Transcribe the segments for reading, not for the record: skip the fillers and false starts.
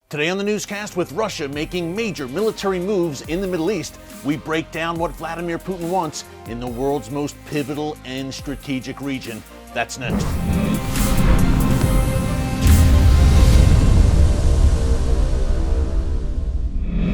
Today on the newscast, with Russia making major military moves in the Middle East, we break down what Vladimir Putin wants in the world's most pivotal and strategic region. That's next.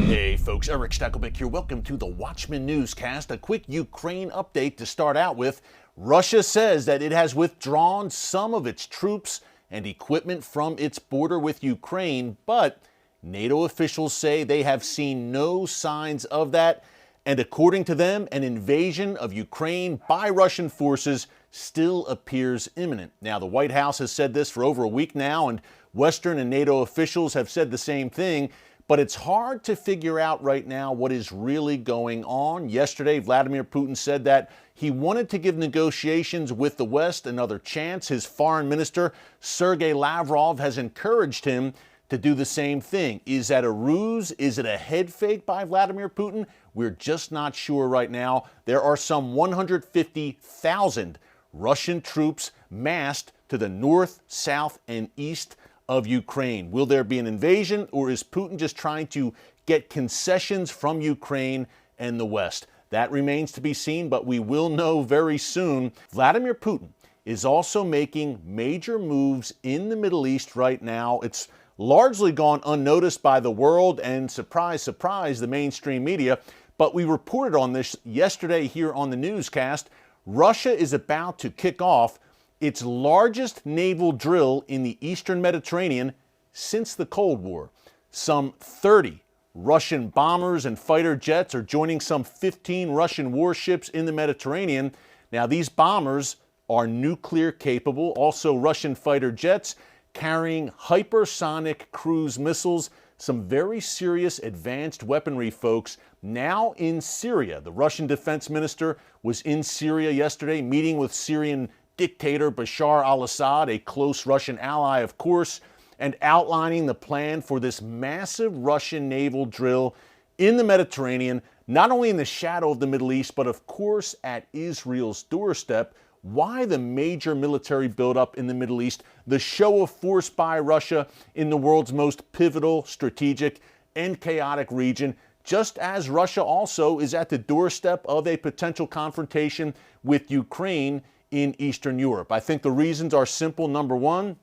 Hey folks, Erick Stakelbeck here. Welcome to the Watchman Newscast. A quick Ukraine update to start out with. Russia says that it has withdrawn some of its troops and equipment from its border with Ukraine, but NATO officials say they have seen no signs of that, and according to them, an invasion of Ukraine by Russian forces still appears imminent. Now, the White House has said this for over a week now, and Western and NATO officials have said the same thing, but it's hard to figure out right now what is really going on. Yesterday, Vladimir Putin said that he wanted to give negotiations with the West another chance. His foreign minister, Sergei Lavrov, has encouraged him to do the same thing. Is that a ruse? Is it a head fake by Vladimir Putin? We're just not sure right now. There are some 150,000 Russian troops massed to the north, south, and east of Ukraine. Will there be an invasion, or is Putin just trying to get concessions from Ukraine and the West? That remains to be seen, but we will know very soon. Vladimir Putin is also making major moves in the Middle East right now. It's largely gone unnoticed by the world and, surprise, surprise, the mainstream media. But we reported on this yesterday here on the newscast. Russia is about to kick off its largest naval drill in the Eastern Mediterranean since the Cold War. Some 30 Russian bombers and fighter jets are joining some 15 Russian warships in the Mediterranean. Now, these bombers are nuclear capable, also Russian fighter jets carrying hypersonic cruise missiles, some very serious advanced weaponry, folks, now in Syria. The Russian defense minister was in Syria yesterday, meeting with Syrian dictator Bashar al-Assad, a close Russian ally, of course, and outlining the plan for this massive Russian naval drill in the Mediterranean, not only in the shadow of the Middle East, but of course at Israel's doorstep. Why the major military buildup in the Middle East, the show of force by Russia in the world's most pivotal, strategic, and chaotic region, just as Russia also is at the doorstep of a potential confrontation with Ukraine in Eastern Europe. I think the reasons are simple. Number one,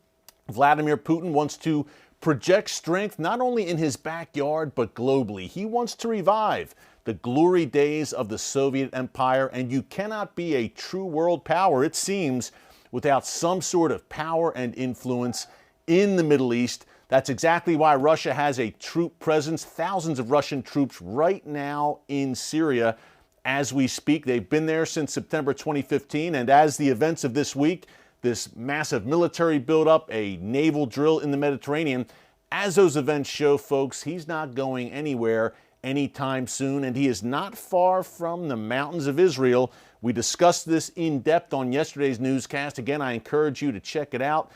Vladimir Putin wants to project strength not only in his backyard, but globally. He wants to revive the glory days of the Soviet Empire, and you cannot be a true world power, it seems, without some sort of power and influence in the Middle East. That's exactly why Russia has a troop presence, thousands of Russian troops right now in Syria as we speak. They've been there since September 2015, and as the events of this week, this massive military buildup, a naval drill in the Mediterranean, as those events show, folks, he's not going anywhere anytime soon, and he is not far from the mountains of Israel. We discussed this in depth on yesterday's newscast. Again, I encourage you to check it out.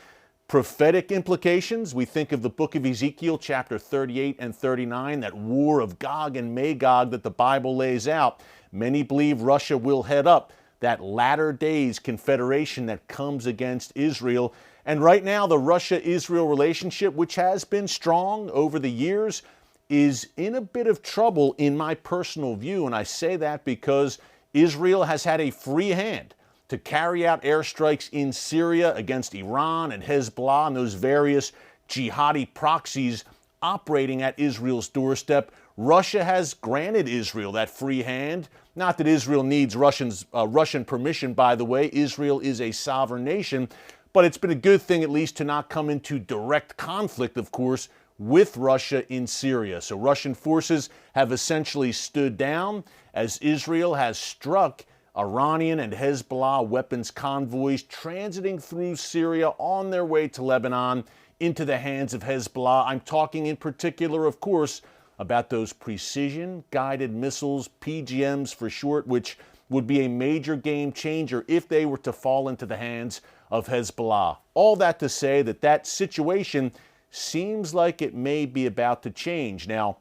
Prophetic implications, we think of the book of Ezekiel, chapter 38 and 39, that war of Gog and Magog that the Bible lays out. Many believe Russia will head up that latter days confederation that comes against Israel. And right now, the Russia-Israel relationship, which has been strong over the years, is in a bit of trouble in my personal view. And I say that because Israel has had a free hand to carry out airstrikes in Syria against Iran and Hezbollah and those various jihadi proxies operating at Israel's doorstep. Russia has granted Israel that free hand. Not that Israel needs Russian permission, by the way. Israel is a sovereign nation, but it's been a good thing at least to not come into direct conflict, of course, with Russia in Syria. So Russian forces have essentially stood down as Israel has struck Iranian and Hezbollah weapons convoys transiting through Syria on their way to Lebanon into the hands of Hezbollah. I'm talking in particular, of course, about those precision-guided missiles, PGMs for short, which would be a major game changer if they were to fall into the hands of Hezbollah. All that to say that that situation seems like it may be about to change. Now,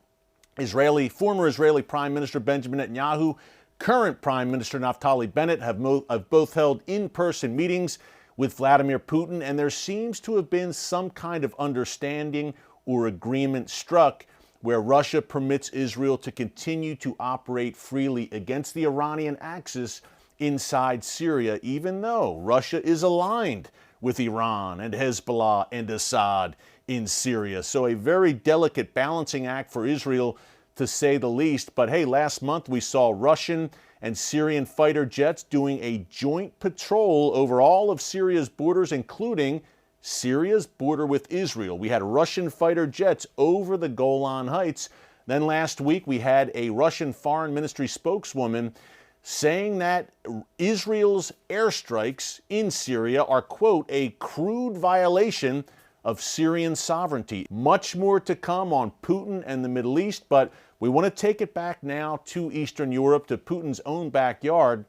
former Israeli Prime Minister Benjamin Netanyahu, current Prime Minister Naftali Bennett have both held in-person meetings with Vladimir Putin, and there seems to have been some kind of understanding or agreement struck where Russia permits Israel to continue to operate freely against the Iranian axis inside Syria, even though Russia is aligned with Iran and Hezbollah and Assad in Syria. So a very delicate balancing act for Israel, to say the least. But hey, last month we saw Russian and Syrian fighter jets doing a joint patrol over all of Syria's borders, including Syria's border with Israel. We had Russian fighter jets over the Golan Heights. Then last week we had a Russian Foreign Ministry spokeswoman saying that Israel's airstrikes in Syria are, quote, a crude violation of Syrian sovereignty. Much more to come on Putin and the Middle East, but we want to take it back now to Eastern Europe, to Putin's own backyard.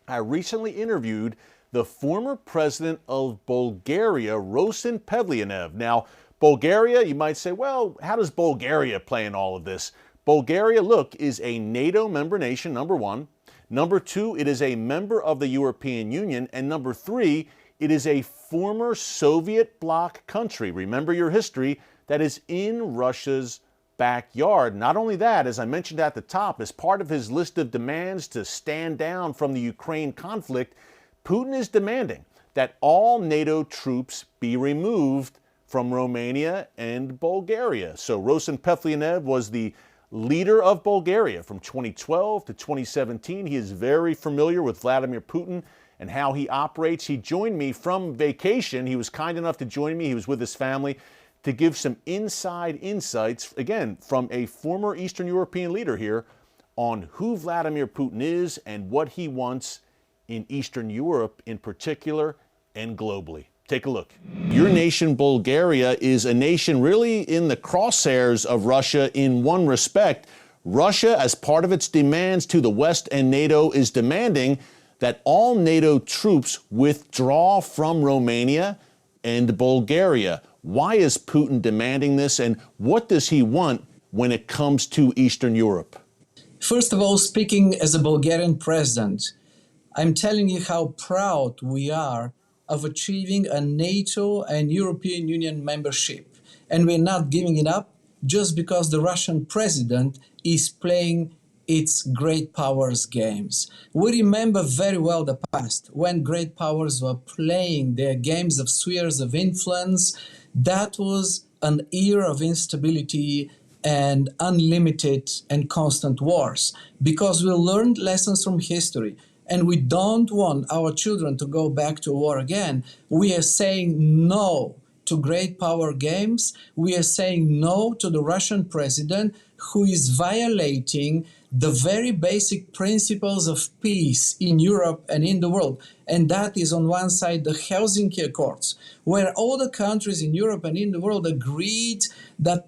I recently interviewed the former president of Bulgaria, Rosen Pevliev. Now, Bulgaria, you might say, well, how does Bulgaria play in all of this? Bulgaria, look, is a NATO member nation, number one. Number two, it is a member of the European Union. And number three, it is a former Soviet bloc country. Remember your history, that is in Russia's backyard. Not only that, as I mentioned at the top, as part of his list of demands to stand down from the Ukraine conflict, Putin is demanding that all NATO troops be removed from Romania and Bulgaria. So Rosen Pevliev was the leader of Bulgaria from 2012 to 2017. He is very familiar with Vladimir Putin and how he operates. He joined me from vacation. He was kind enough to join me. He was with his family to give some inside insights, again, from a former Eastern European leader here on who Vladimir Putin is and what he wants in Eastern Europe in particular and globally. Take a look. Your nation, Bulgaria, is a nation really in the crosshairs of Russia in one respect. Russia, as part of its demands to the West and NATO, is demanding that all NATO troops withdraw from Romania and Bulgaria. Why is Putin demanding this, and what does he want when it comes to Eastern Europe? First of all, speaking as a Bulgarian president, I'm telling you how proud we are of achieving a NATO and European Union membership. And we're not giving it up just because the Russian president is playing its great powers games. We remember very well the past when great powers were playing their games of spheres of influence. That was an era of instability and unlimited and constant wars, because we learned lessons from history. And we don't want our children to go back to war again. We are saying no to great power games. We are saying no to the Russian president, who is violating the very basic principles of peace in Europe and in the world. And that is, on one side, the Helsinki Accords, where all the countries in Europe and in the world agreed that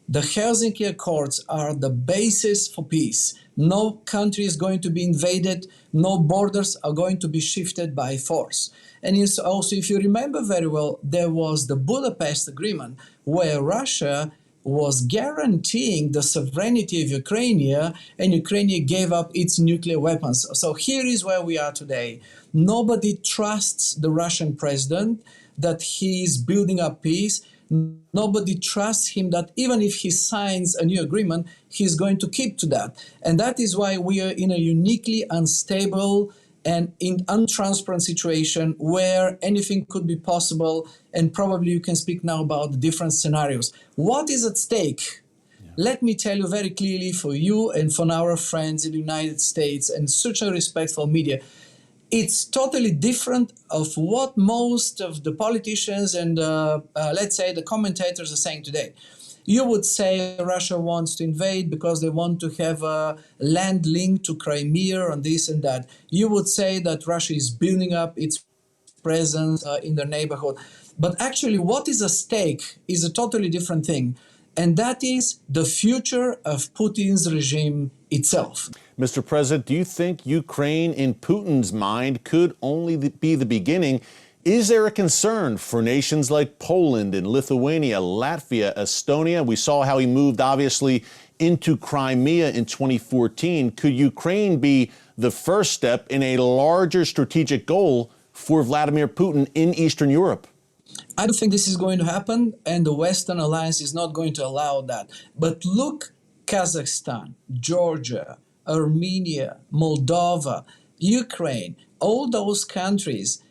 the Helsinki Accords are the basis for peace. No country is going to be invaded. No borders are going to be shifted by force. And also, if you remember very well, there was the Budapest Agreement, where Russia was guaranteeing the sovereignty of Ukraine, and Ukraine gave up its nuclear weapons. So here is where we are today. Nobody trusts the Russian president that he is building up peace. Nobody trusts him that even if he signs a new agreement, he's going to keep to that. And that is why we are in a uniquely unstable and untransparent situation where anything could be possible. And probably you can speak now about the different scenarios. What is at stake? Yeah. Let me tell you very clearly, for you and for our friends in the United States and such a respectful media, it's totally different of what most of the politicians and, let's say, the commentators are saying today. You would say Russia wants to invade because they want to have a land link to Crimea and this and that. You would say that Russia is building up its presence in their neighborhood. But actually, what is at stake is a totally different thing. And that is the future of Putin's regime itself. Mr. President, do you think Ukraine, in Putin's mind, could only be the beginning? Is there a concern for nations like Poland and Lithuania, Latvia, Estonia? We saw how he moved, obviously, into Crimea in 2014. Could Ukraine be the first step in a larger strategic goal for Vladimir Putin in Eastern Europe? I don't think this is going to happen, and the Western Alliance is not going to allow that. But look, Kazakhstan, Georgia, Armenia, Moldova, Ukraine, all those countries,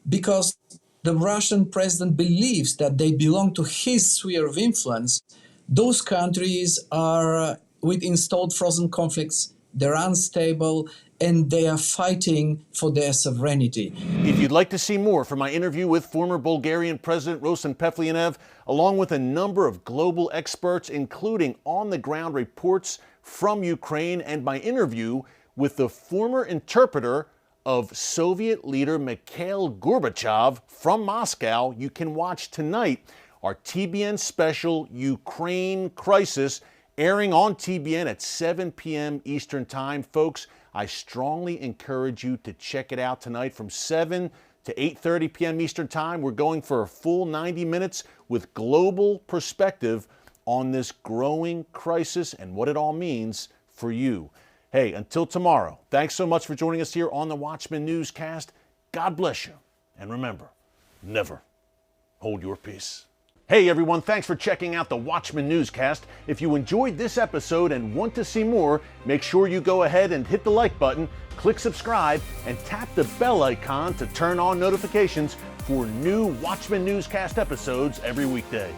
because the Russian president believes that they belong to his sphere of influence, those countries are with installed frozen conflicts, they're unstable, and they are fighting for their sovereignty. If you'd like to see more from my interview with former Bulgarian President Rosen Pevlianev, along with a number of global experts, including on-the-ground reports from Ukraine, and my interview with the former interpreter of Soviet leader Mikhail Gorbachev from Moscow, you can watch tonight our TBN special Ukraine Crisis, airing on TBN at 7 p.m. Eastern Time. Folks, I strongly encourage you to check it out tonight from 7 to 8:30 p.m. Eastern Time. We're going for a full 90 minutes with global perspective on this growing crisis and what it all means for you. Hey, until tomorrow, thanks so much for joining us here on the Watchman Newscast. God bless you. And remember, never hold your peace. Hey everyone, thanks for checking out the Watchman Newscast. If you enjoyed this episode and want to see more, make sure you go ahead and hit the like button, click subscribe, and tap the bell icon to turn on notifications for new Watchman Newscast episodes every weekday.